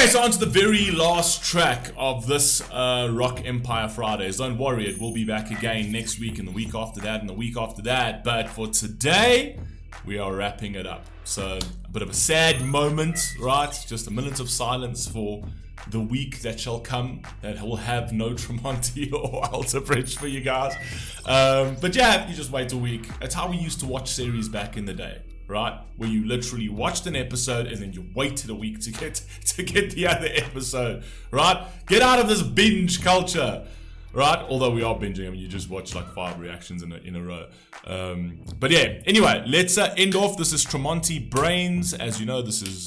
Okay, so on to the very last track of this Rock Empire Fridays. Don't worry, it will be back again next week and the week after that and the week after that. But for today, we are wrapping it up. So a bit of a sad moment, right? Just a minute of silence for the week that shall come that will have no Tremonti or Alter Bridge for you guys. But yeah, you just wait a week. That's how we used to watch series back in the day, right? Where you literally watched an episode and then you waited a week to get the other episode, right? Get out of this binge culture, right? Although we are binging, I mean, you just watch like 5 reactions in a row. But yeah, anyway, let's end off. This is Tremonti Brains. As you know, this is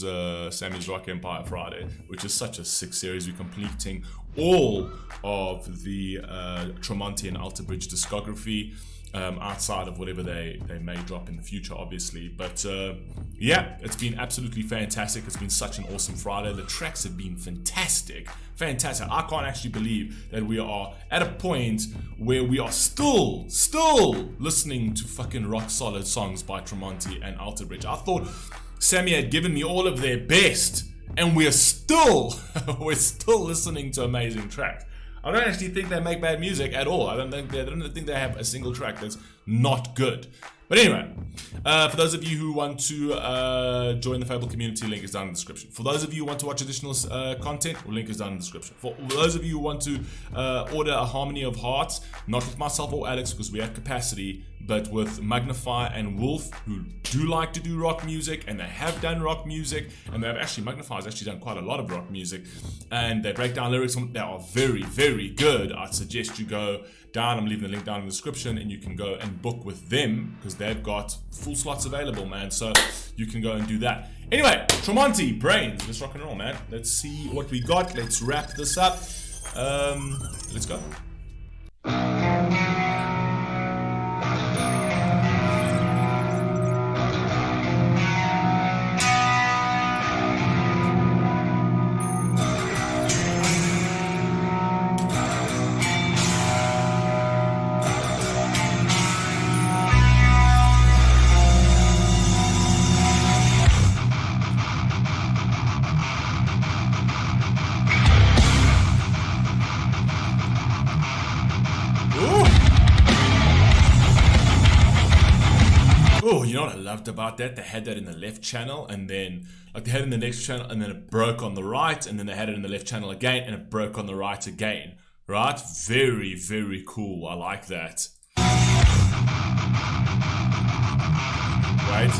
Sammy's Rock Empire Friday, which is such a sick series. We're completing all of the Tremonti and Alter Bridge discography. Outside of whatever they may drop in the future, obviously. But yeah, it's been absolutely fantastic. It's been such an awesome Friday. The tracks have been fantastic. I can't actually believe that we are at a point where we are still listening to fucking rock solid songs by Tremonti and Alter Bridge. I thought Sammy had given me all of their best, and we're still listening to amazing tracks. I don't actually think they make bad music at all. I don't think they have a single track that's not good. But anyway, for those of you who want to join the Fable community, link is down in the description. For those of you who want to watch additional content, link is down in the description. For those of you who want to order a Harmony of Hearts, not with myself or Alex because we have capacity, but with Magnify and Wolf, who do like to do rock music, and they have done rock music, and Magnify's actually done quite a lot of rock music, and they break down lyrics that are very, very good. I'd suggest you go down, I'm leaving the link down in the description, and you can go and book with them, because they've got full slots available, man, so you can go and do that. Anyway, Tremonti, Brains, let's rock and roll, man. Let's see what we got, let's wrap this up. Let's go. Oh, you know what I loved about that? They had that in the left channel, and then like they had it in the next channel, and then it broke on the right, and then they had it in the left channel again, and it broke on the right again. Right? Very, very cool. I like that. Wait.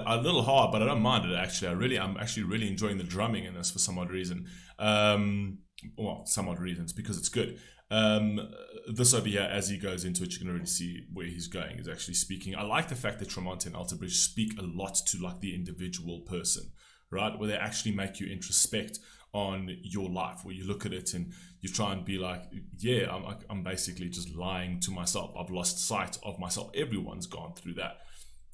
A little hard, but I don't mind it actually. I'm actually really enjoying the drumming in this for some odd reason. Well, some odd reasons, because it's good. This over here, as he goes into it, you can already see where he's going. He's actually speaking. I like the fact that Tremonti and Alter Bridge speak a lot to like the individual person, right? Where they actually make you introspect on your life, where you look at it and you try and be like, yeah, I'm basically just lying to myself. I've lost sight of myself. Everyone's gone through that.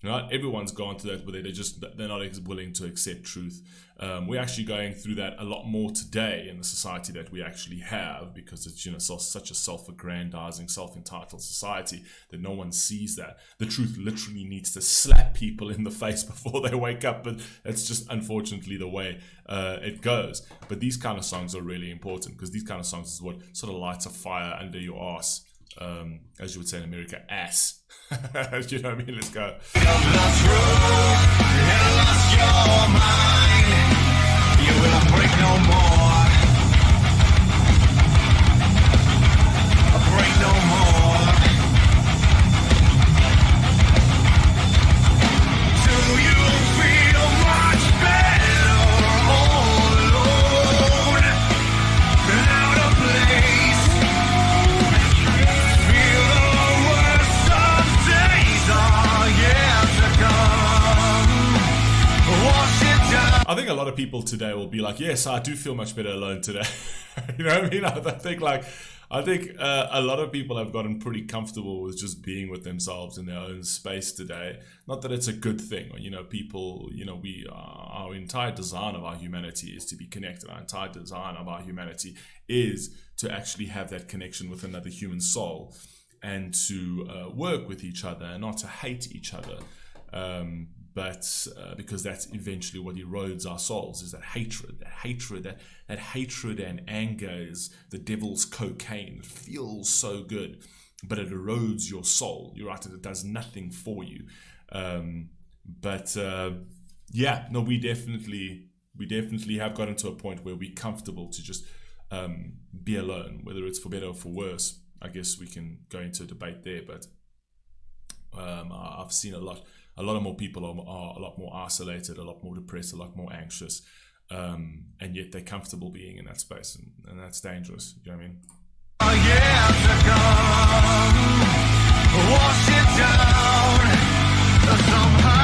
Right? Everyone's gone through that, where they're not willing to accept truth. We're actually going through that a lot more today in the society that we actually have, because it's such a self-aggrandizing, self-entitled society that no one sees that. The truth literally needs to slap people in the face before they wake up, but that's just unfortunately the way it goes. But these kind of songs are really important, because these kind of songs is what sort of lights a fire under your ass. As you would say in America, ass. You know what I mean? Let's go. You will break no more. I think a lot of people today will be like, yes, I do feel much better alone today. You know what I mean? I think a lot of people have gotten pretty comfortable with just being with themselves in their own space today. Not that it's a good thing. You know, people, you know, our entire design of our humanity is to be connected. Our entire design of our humanity is to actually have that connection with another human soul and to work with each other and not to hate each other. But because that's eventually what erodes our souls, is that hatred and anger is the devil's cocaine. It feels so good, but it erodes your soul. You're right, it does nothing for you. We definitely have gotten to a point where we're comfortable to just be alone, whether it's for better or for worse. I guess we can go into a debate there, but I've seen a lot more people are a lot more isolated, a lot more depressed, a lot more anxious, and yet they're comfortable being in that space, and that's dangerous. You know what I mean? Wash it down somehow.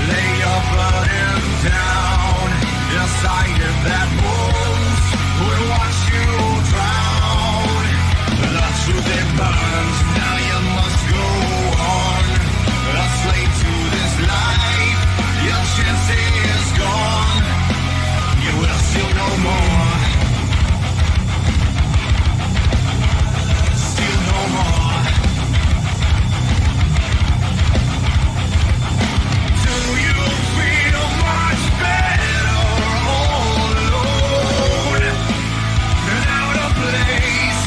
Lay your burden down inside of that moves will watch you drown. The truth it burns, now you must go on. A slave to this life, your chance is gone. You will steal no more. Steal no more. Do you feel much better all alone and out of place?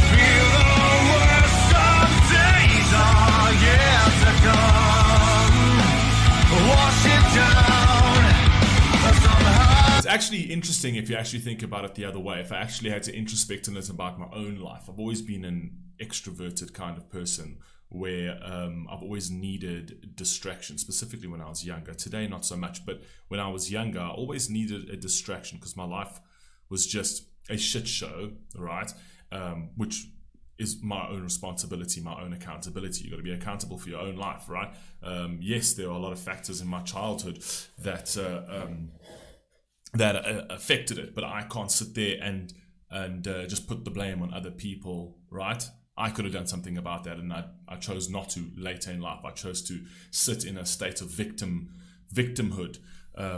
Feel the worst of days are yet to come. Wash it down somehow. It's actually interesting if you actually think about it the other way. If I actually had to introspect on it about my own life, I've always been an extroverted kind of person where I've always needed distraction, specifically when I was younger. Today, not so much, but when I was younger, I always needed a distraction because my life was just a shit show, right? Which is my own responsibility, my own accountability. You've got to be accountable for your own life, right? Yes, there are a lot of factors in my childhood that affected it, but I can't sit there and just put the blame on other people, right? I could have done something about that, and I chose not to later in life. I chose to sit in a state of victimhood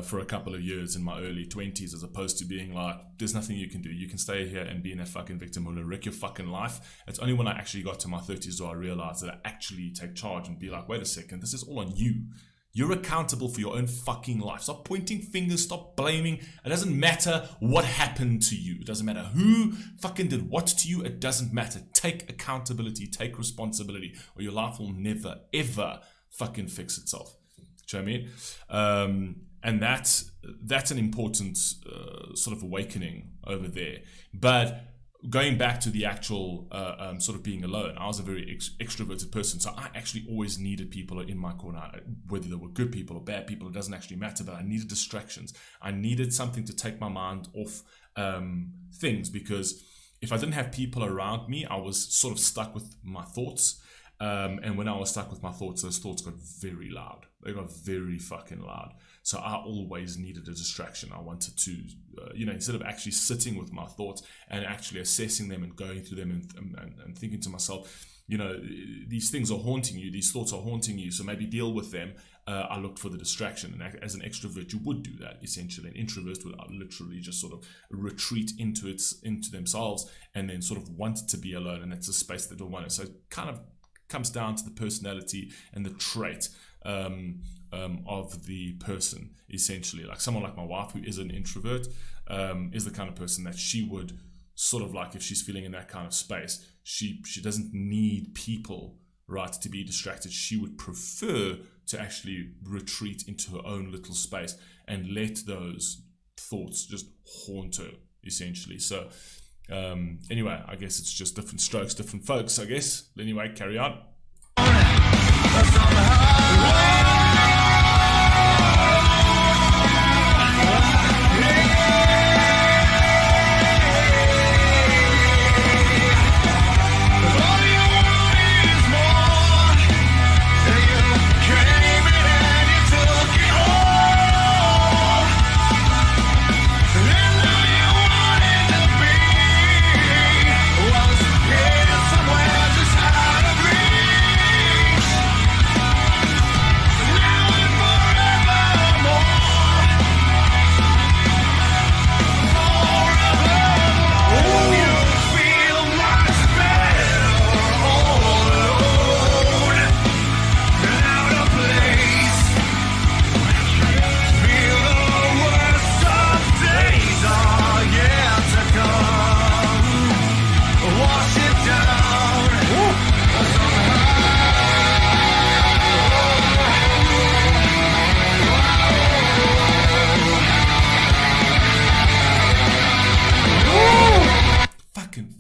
for a couple of years in my early 20s, as opposed to being like, there's nothing you can do. You can stay here and be in that fucking victimhood and wreck your fucking life. It's only when I actually got to my 30s where I realized that I actually take charge and be like, wait a second, this is all on you. You're accountable for your own fucking life. Stop pointing fingers, stop blaming. It doesn't matter what happened to you. It doesn't matter who fucking did what to you. It doesn't matter. Take accountability, take responsibility, or your life will never, ever fucking fix itself. Do you know what I mean? And that's an important sort of awakening over there. But going back to the actual sort of being alone, I was a very extroverted person, so I actually always needed people in my corner, whether they were good people or bad people, it doesn't actually matter, but I needed distractions. I needed something to take my mind off things, because if I didn't have people around me, I was sort of stuck with my thoughts. And when I was stuck with my thoughts, those thoughts got very loud. They got very fucking loud. So I always needed a distraction. I wanted to, instead of actually sitting with my thoughts and actually assessing them and going through them and thinking to myself, these things are haunting you, these thoughts are haunting you, so maybe deal with them. I looked for the distraction. And as an extrovert, you would do that, essentially. An introvert would literally just sort of retreat into themselves and then sort of want to be alone. And that's a space that they want it. So it kind of comes down to the personality and the trait of the person, essentially. Like someone like my wife, who is an introvert, is the kind of person that she would sort of like, if she's feeling in that kind of space, she doesn't need people, right, to be distracted. She would prefer to actually retreat into her own little space and let those thoughts just haunt her, essentially. So anyway, I guess it's just different strokes, different folks, I guess. Anyway, carry on.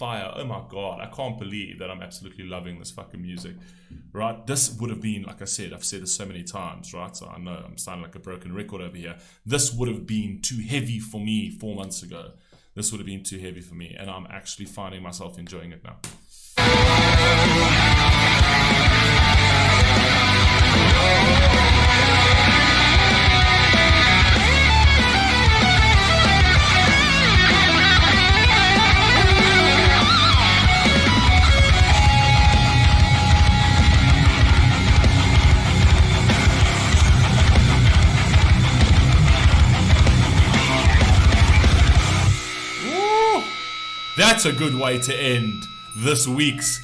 fire. Oh my god, I can't believe that I'm absolutely loving this fucking music, right? This would have been, like I said, I've said this so many times, right? So I know I'm sounding like a broken record over here. This would have been too heavy for me 4 months ago. This would have been too heavy for me, and I'm actually finding myself enjoying it now. That's a good way to end this week's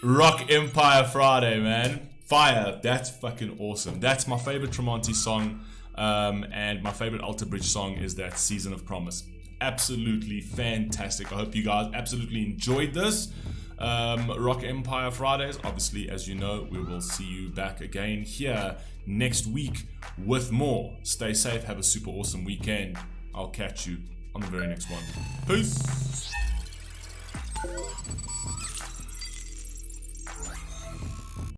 Rock Empire Friday, man. Fire. That's fucking awesome. That's my favorite Tremonti song. And my favorite Alter Bridge song is that Season of Promise. Absolutely fantastic. I hope you guys absolutely enjoyed this. Rock Empire Fridays. Obviously, as you know, we will see you back again here next week with more. Stay safe. Have a super awesome weekend. I'll catch you on the very next one. Peace.